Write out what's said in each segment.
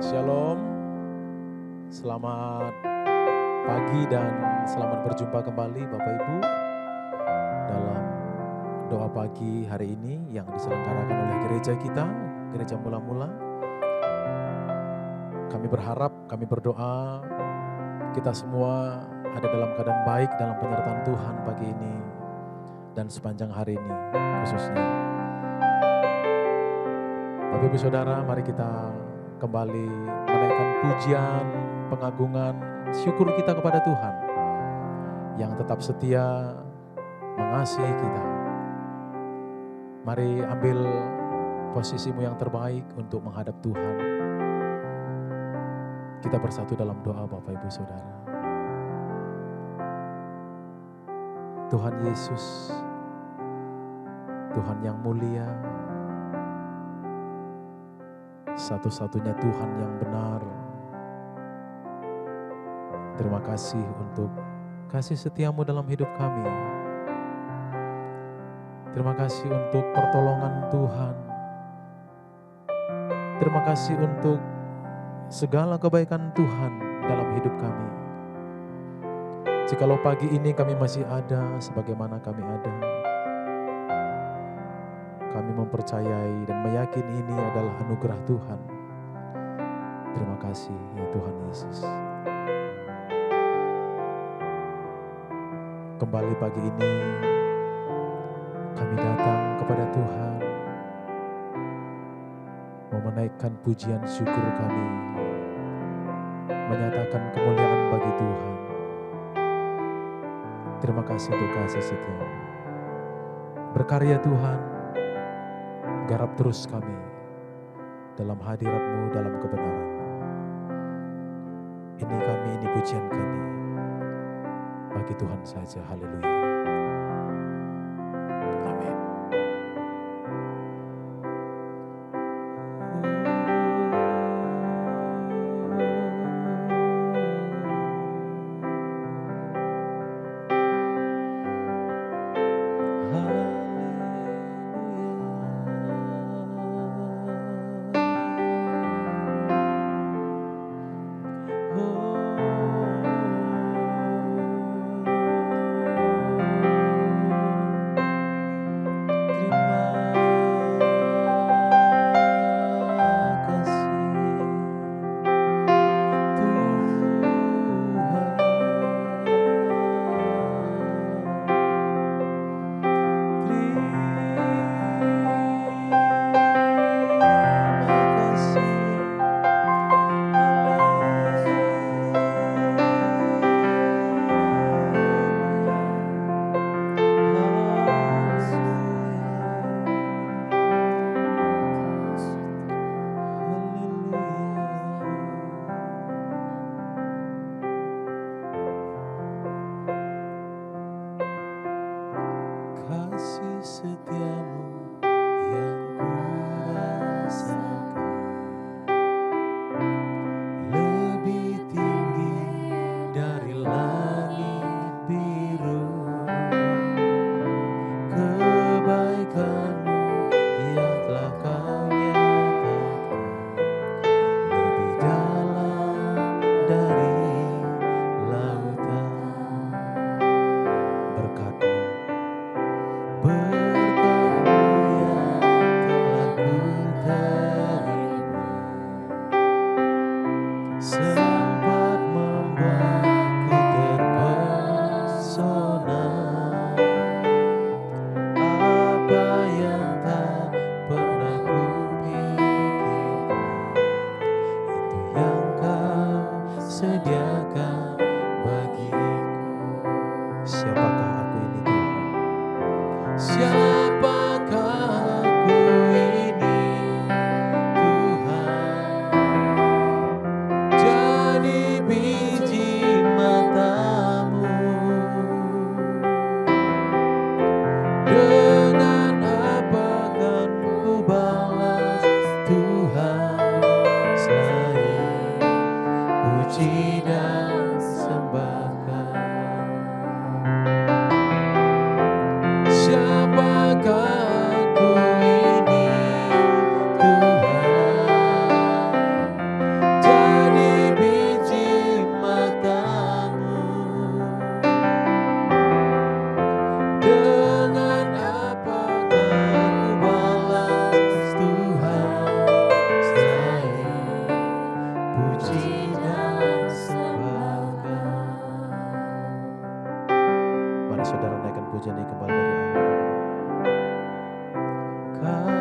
Shalom, selamat pagi dan selamat berjumpa kembali Bapak Ibu dalam doa pagi hari ini yang diselenggarakan oleh gereja kita, Gereja Mula-Mula. Kami berharap, kami berdoa kita semua ada dalam keadaan baik dalam penyertaan Tuhan pagi ini dan sepanjang hari ini khususnya. Bapak Ibu Saudara, mari kita kembali menaikkan pujian, pengagungan, syukur kita kepada Tuhan yang tetap setia mengasihi kita. Mari ambil posisimu yang terbaik untuk menghadap Tuhan. Kita bersatu dalam doa Bapak Ibu Saudara. Tuhan Yesus, Tuhan yang mulia, satu-satunya Tuhan yang benar. Terima kasih untuk kasih setiamu dalam hidup kami. Terima kasih untuk pertolongan Tuhan. Terima kasih untuk segala kebaikan Tuhan dalam hidup kami. Jikalau pagi ini kami masih ada sebagaimana kami ada, kami mempercayai dan meyakini ini adalah anugerah Tuhan. Terima kasih ya Tuhan Yesus. Kembali pagi ini kami datang kepada Tuhan, mau menaikkan pujian syukur kami, menyatakan kemuliaan bagi Tuhan. Terima kasih untuk kasih setiamu. Berkarya Tuhan, garap terus kami dalam hadirat-Mu, dalam kebenaran. Ini kami, ini pujian kami. Bagi Tuhan saja, haleluya. Amin.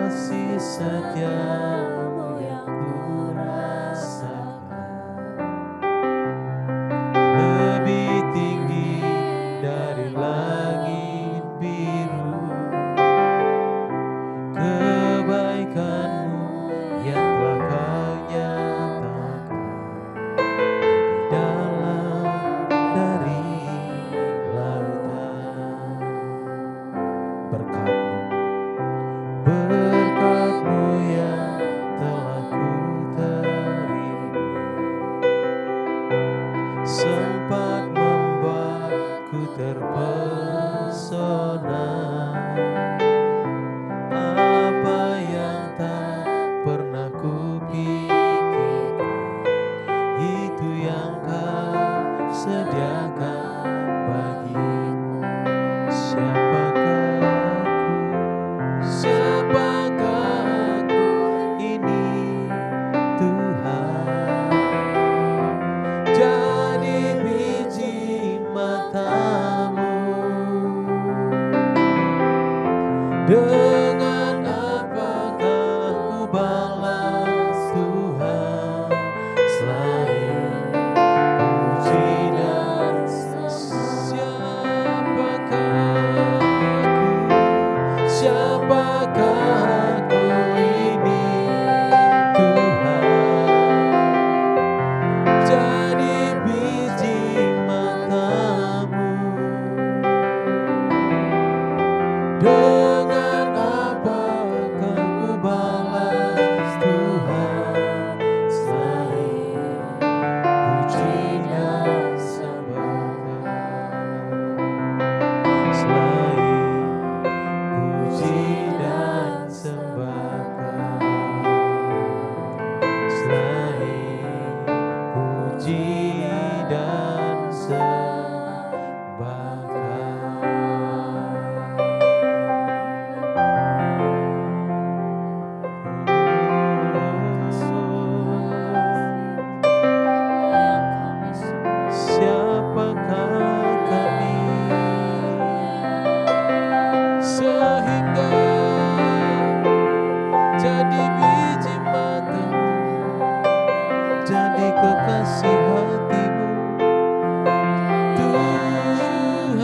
kasih setiamu yang ku rasakan, lebih tinggi dari langit biru. Kebaikanmu yang telah kau nyatakan lebih dalam dari lautan. Berkat-Mu yang telah ku terima, sempat membuatku terpesona. Apa yang tak pernah kupikirkan, itu yang Kau sediakan bagiku. Siapakah aku ini, Tuhan? Jadi biji mata-Mu. Dengan apakah ku balas Tuhan selain puji dan siapakah aku ini, Tuhan? Jadi biji mata-Mu. Dengan apakah ku balas Tuhan selain puji dan sembahkan, selain puji dan sembahkan, selain puji dan siapakah kami sehingga jadi biji mata-Mu, jadi kekasih hati-Mu, Tuhan.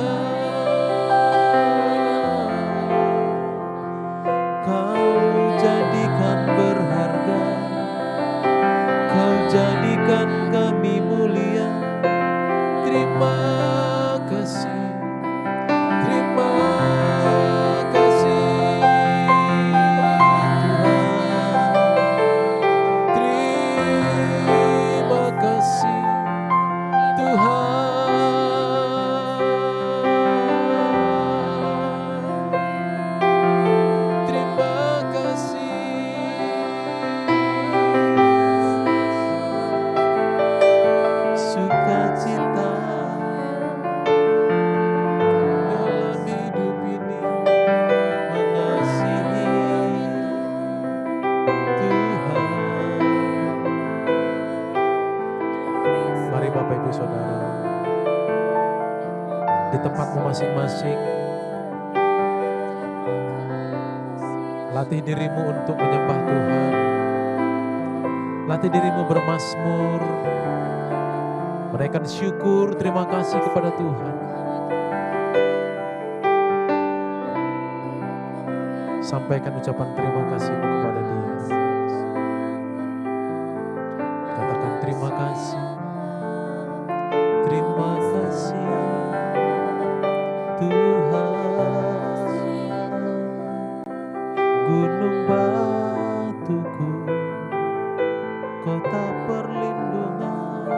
Kau jadikan berharga, Kau jadikan kami mulia. Terima kasih, terima kasih Tuhan. Terima kasih Tuhan. Terima kasih. Sukacita dalam hidup ini mengasihi Tuhan. Mari Bapak Ibu Saudara, di tempatmu masing-masing, latih dirimu untuk menyembah Tuhan. Latih dirimu bermazmur, menaikkan syukur, terima kasih kepada Tuhan. Sampaikan ucapan terima kasihmu kepada Dia. Katakan terima kasih, terima kasih Tuhan. Gunung batuku, kota perlindungan,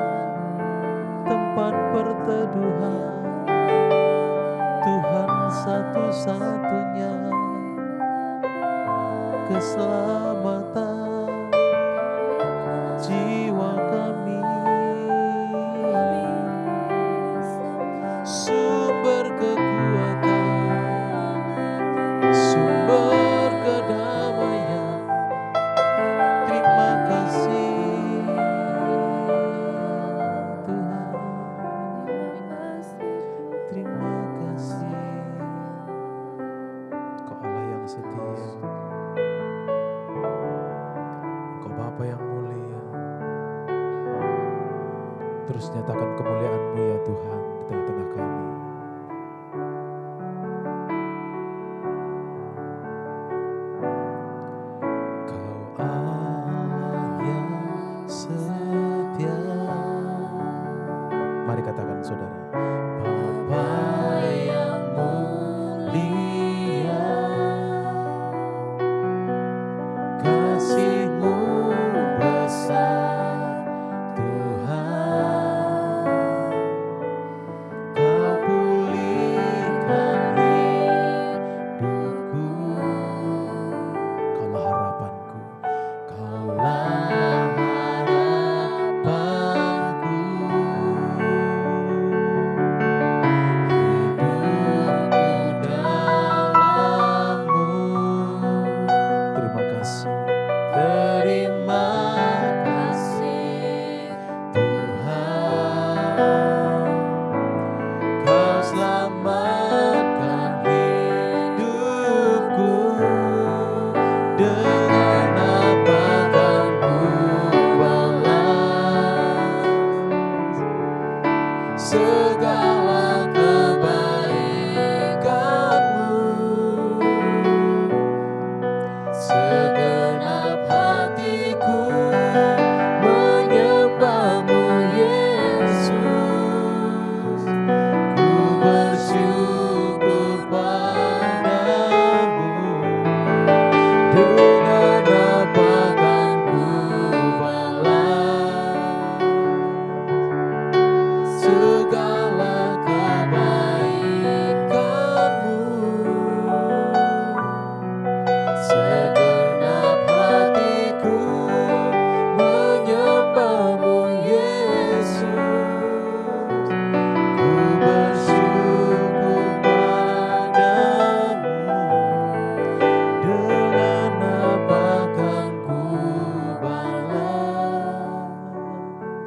tempat perteduhan, Tuhan satu-satunya, keselamatan jiwa kami, sumber kekuatan, sumber kedamaian. Terima kasih Tuhan, terima kasih. Kau Allah yang setia, Terus nyatakan kemuliaan-Mu ya Tuhan di tengah-tengah kami. Kau Allah yang setia. Mari katakan saudara. Bapa yang mulia, kasih-Mu besar Tuhan. Kau pulihkan hidupku, Kaulah harapanku, Kaulah harapanku. Hidupku dalam-Mu. Terima kasih. Terima kasih Tuhan, Kau selamatkan hidupku. Dengan apa kan ku balas segala kebaikan-Mu. Segenap hatiku menyembah-Mu Yesus. Ku bersyukur padamu. Dengan apa kan ku balas segala kebaikan-Mu. Segenap hatiku menyembah-Mu Yesus. Ku bersyukur padamu. Dengan apa kan ku balas segala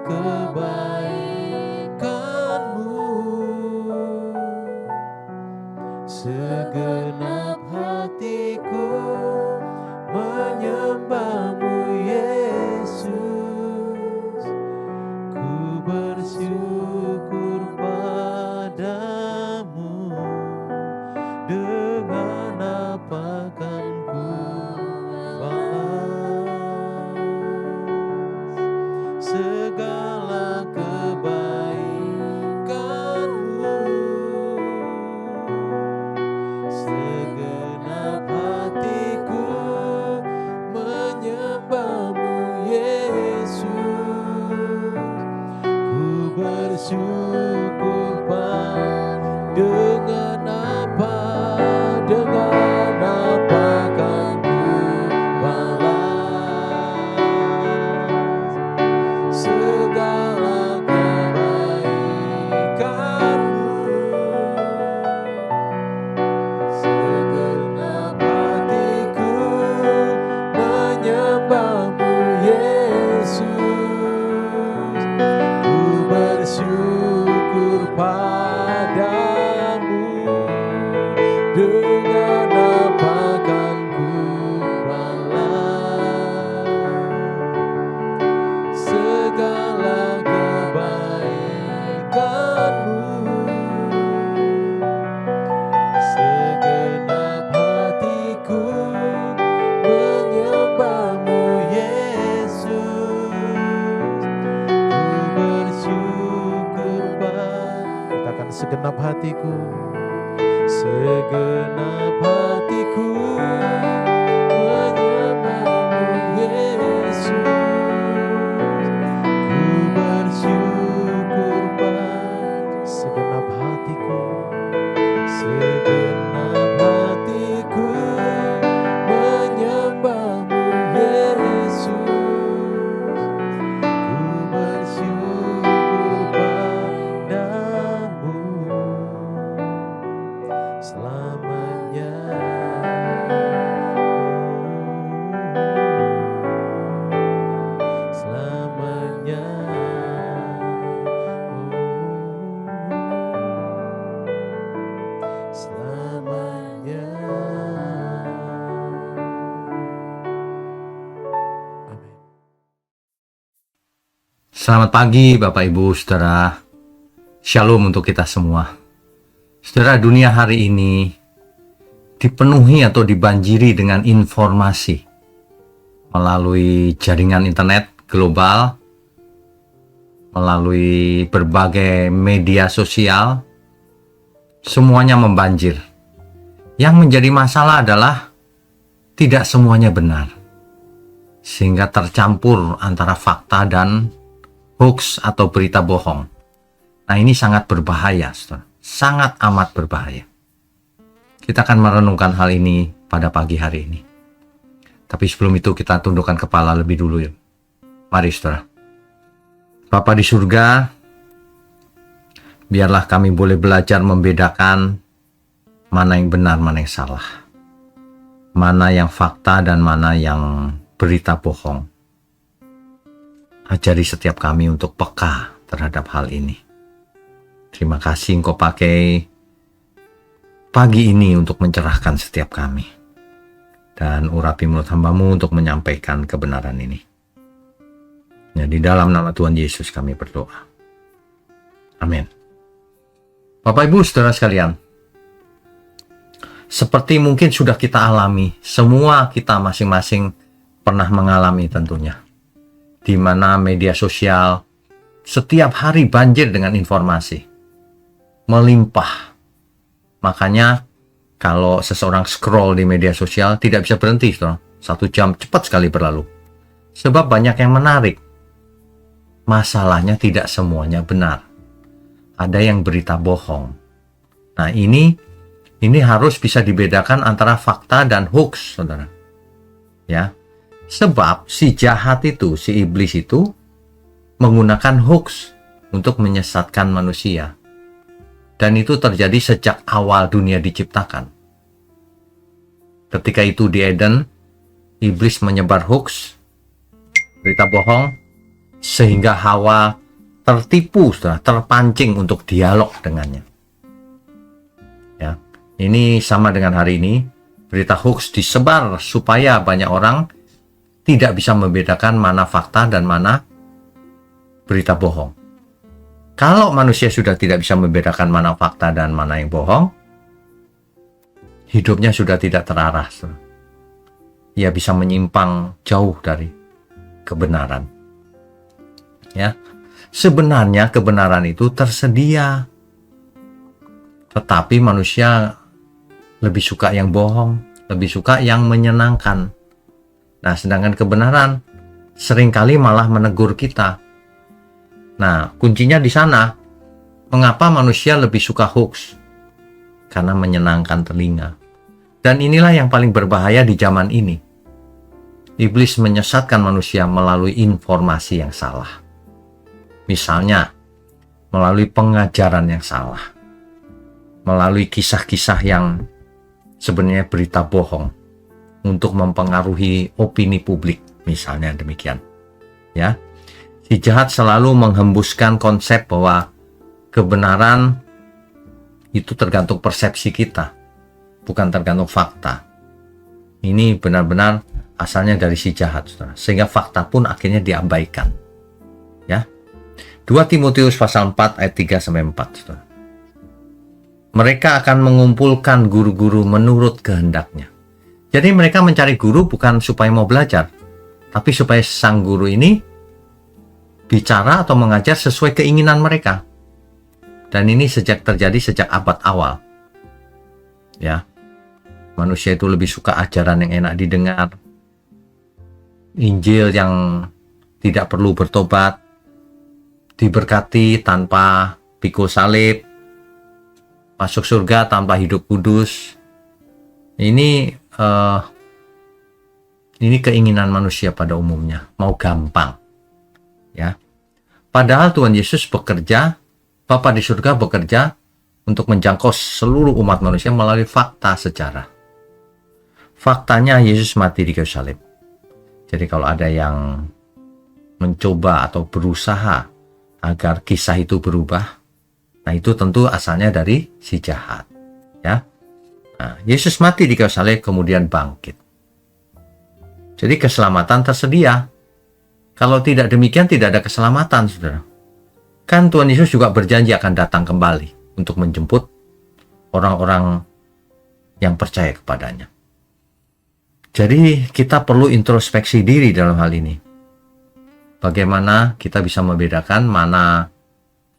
kebaikan-Mu. Segenap hatiku menyembah-Mu Yesus. Ku bersyukur padamu. Dengan apa kan ku balas segala kebaikan-Mu. Segenap hatiku menyembah-Mu Yesus. Ku bersyukur dengan apa kan ku balas segala kebaikan-Mu. Segenap hatiku menyembah-Mu Yesus. Ku bersyukur padamu. Dengan apa kan ku balas segala kebaikan-Mu. Segenap hatiku menyembah-Mu Yesus. Ku bersyukur Katakan segenap hatiku. Segenap hatiku Selamat pagi Bapak Ibu Saudara. Shalom untuk kita semua. Saudara, dunia hari ini dipenuhi atau dibanjiri dengan informasi melalui jaringan internet global, melalui berbagai media sosial, semuanya membanjir. Yang menjadi masalah adalah tidak semuanya benar, sehingga tercampur antara fakta dan hoax atau berita bohong. Nah, ini sangat berbahaya, saudara. Sangat amat berbahaya. Kita akan merenungkan hal ini pada pagi hari ini. Tapi sebelum itu kita tundukkan kepala lebih dulu ya. Mari saudara. Bapa di surga, biarlah kami boleh belajar membedakan mana yang benar, mana yang salah. Mana yang fakta dan mana yang berita bohong. Ajari setiap kami untuk peka terhadap hal ini. Terima kasih Engkau pakai pagi ini untuk mencerahkan setiap kami. Dan urapi mulut hamba-Mu untuk menyampaikan kebenaran ini. Ya, di dalam nama Tuhan Yesus kami berdoa. Amin. Bapak Ibu Saudara sekalian, seperti mungkin sudah kita alami, semua kita masing-masing pernah mengalami tentunya. Di mana media sosial setiap hari banjir dengan informasi, melimpah. Makanya kalau seseorang scroll di media sosial tidak bisa berhenti, saudara. 1 jam cepat sekali berlalu. Sebab banyak yang menarik. Masalahnya tidak semuanya benar. Ada yang berita bohong. Nah, ini harus bisa dibedakan antara fakta dan hoax, saudara. Ya. Sebab si jahat itu, si iblis itu menggunakan hoax untuk menyesatkan manusia. Dan itu terjadi sejak awal dunia diciptakan. Ketika itu di Eden, iblis menyebar hoax, berita bohong, sehingga Hawa tertipu, terpancing untuk dialog dengannya. Ya, ini sama dengan hari ini, berita hoax disebar supaya banyak orang tidak bisa membedakan mana fakta dan mana berita bohong. Kalau manusia sudah tidak bisa membedakan mana fakta dan mana yang bohong, hidupnya sudah tidak terarah. Ia bisa menyimpang jauh dari kebenaran. Ya, sebenarnya kebenaran itu tersedia, tetapi manusia lebih suka yang bohong, lebih suka yang menyenangkan. Nah, sedangkan kebenaran seringkali malah menegur kita. Nah, kuncinya di sana. Mengapa manusia lebih suka hoax? Karena menyenangkan telinga. Dan inilah yang paling berbahaya di zaman ini. Iblis menyesatkan manusia melalui informasi yang salah. Misalnya, melalui pengajaran yang salah. Melalui kisah-kisah yang sebenarnya berita bohong. Untuk mempengaruhi opini publik, misalnya demikian. Ya, si jahat selalu menghembuskan konsep bahwa kebenaran itu tergantung persepsi kita, bukan tergantung fakta. Ini benar-benar asalnya dari si jahat, saudara. Sehingga fakta pun akhirnya diabaikan. Ya, 2 Timotius pasal 4 ayat 3-4, saudara. Mereka akan mengumpulkan guru-guru menurut kehendaknya. Jadi mereka mencari guru bukan supaya mau belajar, tapi supaya sang guru ini bicara atau mengajar sesuai keinginan mereka. Dan ini terjadi sejak abad awal. Ya, manusia itu lebih suka ajaran yang enak didengar, Injil yang tidak perlu bertobat, diberkati tanpa pikul salib, masuk surga tanpa hidup kudus. Ini keinginan manusia pada umumnya, mau gampang. Ya. Padahal Tuhan Yesus bekerja, Bapa di surga bekerja untuk menjangkau seluruh umat manusia melalui fakta sejarah. Faktanya Yesus mati di kayu salib. Jadi kalau ada yang mencoba atau berusaha agar kisah itu berubah, nah itu tentu asalnya dari si jahat. Ya. Nah, Yesus mati di kayu salib kemudian bangkit. Jadi keselamatan tersedia. Kalau tidak demikian, tidak ada keselamatan, saudara. Kan Tuhan Yesus juga berjanji akan datang kembali untuk menjemput orang-orang yang percaya kepadanya. Jadi kita perlu introspeksi diri dalam hal ini. Bagaimana kita bisa membedakan mana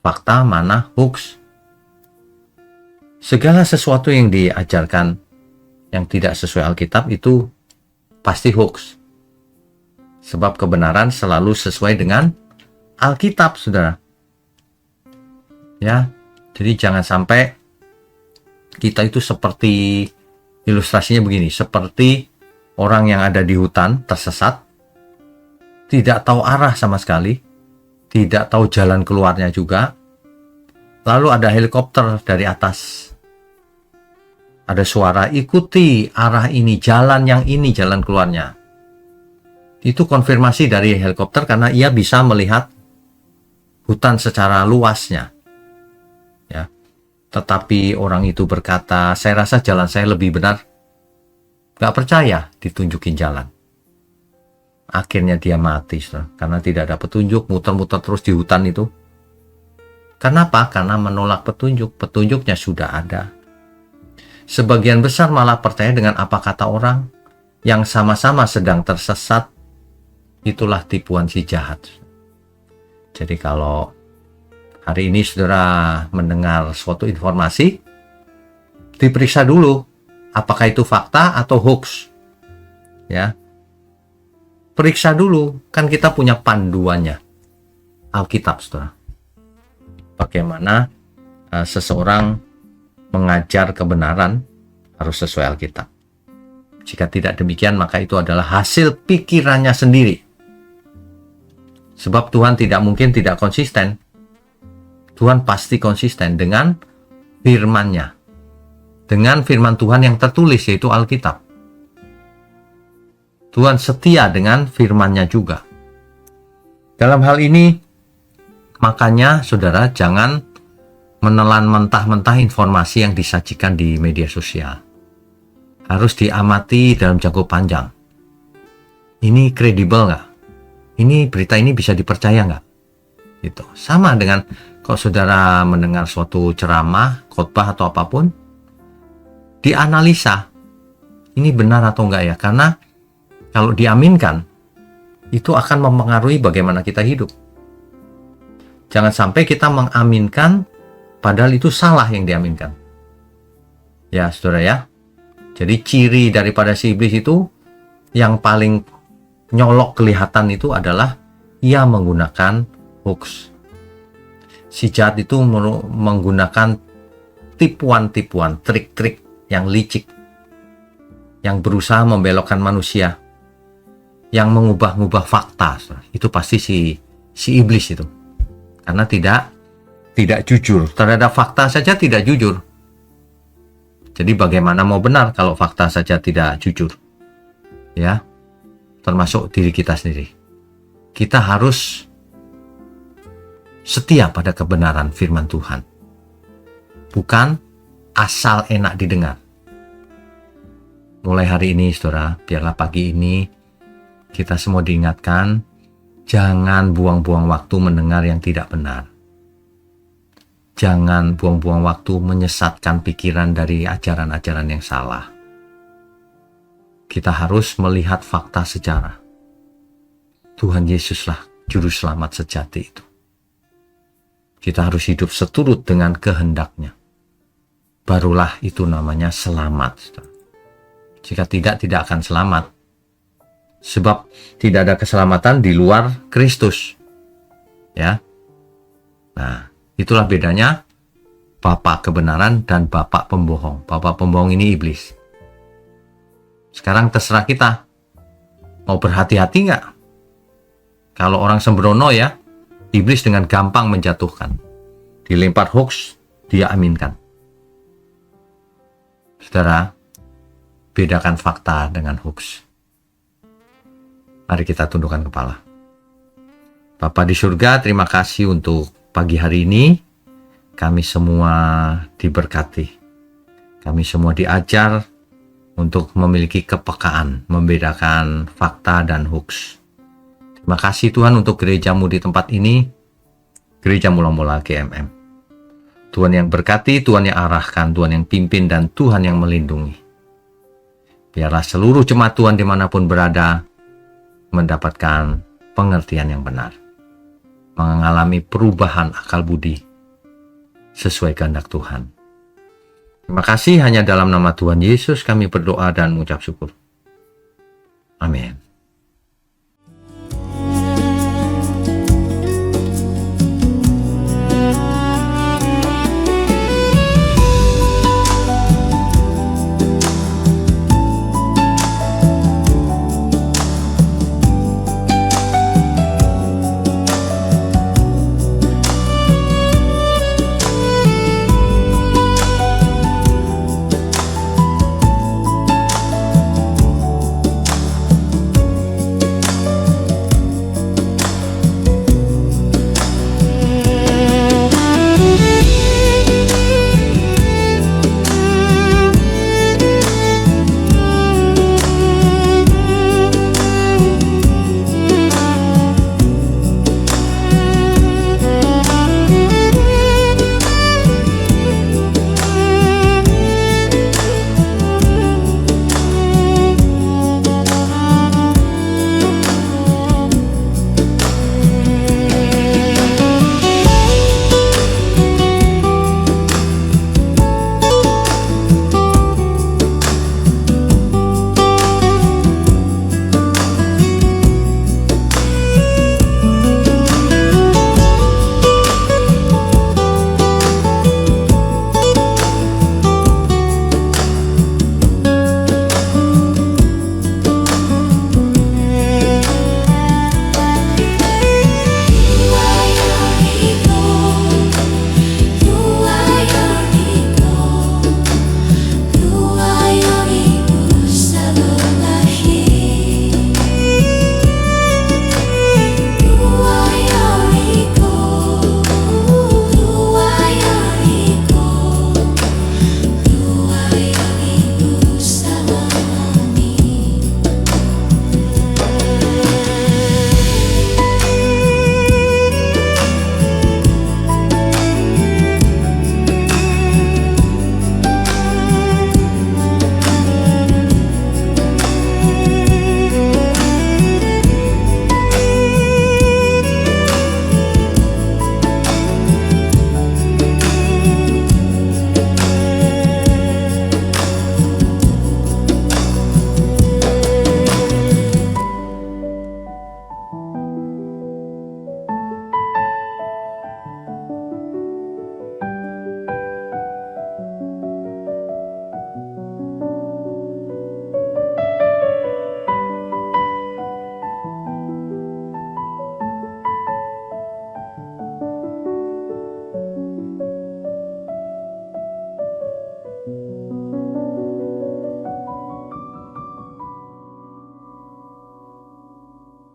fakta, mana hoax. Segala sesuatu yang diajarkan yang tidak sesuai Alkitab itu pasti hoax. Sebab kebenaran selalu sesuai dengan Alkitab, saudara. Ya, jadi jangan sampai kita itu seperti, ilustrasinya begini, seperti orang yang ada di hutan tersesat, tidak tahu arah sama sekali, tidak tahu jalan keluarnya juga. Lalu ada helikopter dari atas. Ada suara, ikuti arah ini, jalan yang ini, jalan keluarnya. Itu konfirmasi dari helikopter karena ia bisa melihat hutan secara luasnya. Ya. Tetapi orang itu berkata, saya rasa jalan saya lebih benar. Gak percaya ditunjukin jalan. Akhirnya dia mati, karena tidak ada petunjuk, muter-muter terus di hutan itu. Kenapa? Karena menolak petunjuk. Petunjuknya sudah ada. Sebagian besar malah percaya dengan apa kata orang yang sama-sama sedang tersesat. Itulah tipuan si jahat. Jadi kalau hari ini saudara mendengar suatu informasi, diperiksa dulu apakah itu fakta atau hoax. Ya. Periksa dulu, kan kita punya panduannya. Alkitab, saudara. Bagaimana seseorang mengajar kebenaran harus sesuai Alkitab. Jika tidak demikian, maka itu adalah hasil pikirannya sendiri. Sebab Tuhan tidak mungkin tidak konsisten. Tuhan pasti konsisten dengan firman-Nya. Dengan firman Tuhan yang tertulis, yaitu Alkitab. Tuhan setia dengan firman-Nya juga. Dalam hal ini, makanya saudara jangan menelan mentah-mentah informasi yang disajikan di media sosial. Harus diamati dalam jangka panjang. Ini kredibel nggak? Ini berita ini bisa dipercaya nggak? Gitu. Sama dengan kalau saudara mendengar suatu ceramah, khotbah atau apapun, dianalisa. Ini benar atau enggak ya? Karena kalau diaminkan, itu akan mempengaruhi bagaimana kita hidup. Jangan sampai kita mengaminkan, padahal itu salah yang diaminkan. Ya, saudara ya. Jadi ciri daripada si iblis itu, yang paling nyolok kelihatan itu adalah ia menggunakan hoax. Si jahat itu menggunakan tipuan-tipuan, trik-trik yang licik, yang berusaha membelokkan manusia, yang mengubah-ubah fakta. Itu pasti si iblis itu. Karena tidak jujur. Terhadap fakta saja tidak jujur. Jadi bagaimana mau benar kalau fakta saja tidak jujur? Ya, termasuk diri kita sendiri. Kita harus setia pada kebenaran firman Tuhan. Bukan asal enak didengar. Mulai hari ini, saudara, biarlah pagi ini kita semua diingatkan, jangan buang-buang waktu mendengar yang tidak benar. Jangan buang-buang waktu menyesatkan pikiran dari ajaran-ajaran yang salah. Kita harus melihat fakta sejarah. Tuhan Yesuslah juru selamat sejati itu. Kita harus hidup seturut dengan kehendaknya. Barulah itu namanya selamat. Jika tidak akan selamat. Sebab tidak ada keselamatan di luar Kristus. Ya. Nah, itulah bedanya Bapa kebenaran dan Bapa pembohong. Bapa pembohong ini iblis. Sekarang terserah kita. Mau berhati-hati nggak? Kalau orang sembrono ya, iblis dengan gampang menjatuhkan. Dilempar hoax, dia aminkan. Saudara, bedakan fakta dengan hoax. Mari kita tundukkan kepala. Bapa di surga, terima kasih untuk pagi hari ini. Kami semua diberkati. Kami semua diajar untuk memiliki kepekaan, membedakan fakta dan hoax. Terima kasih Tuhan untuk gerejamu di tempat ini, Gereja Mula-Mula GMM. Tuhan yang berkati, Tuhan yang arahkan, Tuhan yang pimpin, dan Tuhan yang melindungi. Biarlah seluruh jemaat Tuhan dimanapun berada mendapatkan pengertian yang benar, mengalami perubahan akal budi sesuai kehendak Tuhan. Terima kasih, hanya dalam nama Tuhan Yesus kami berdoa dan mengucap syukur. Amin.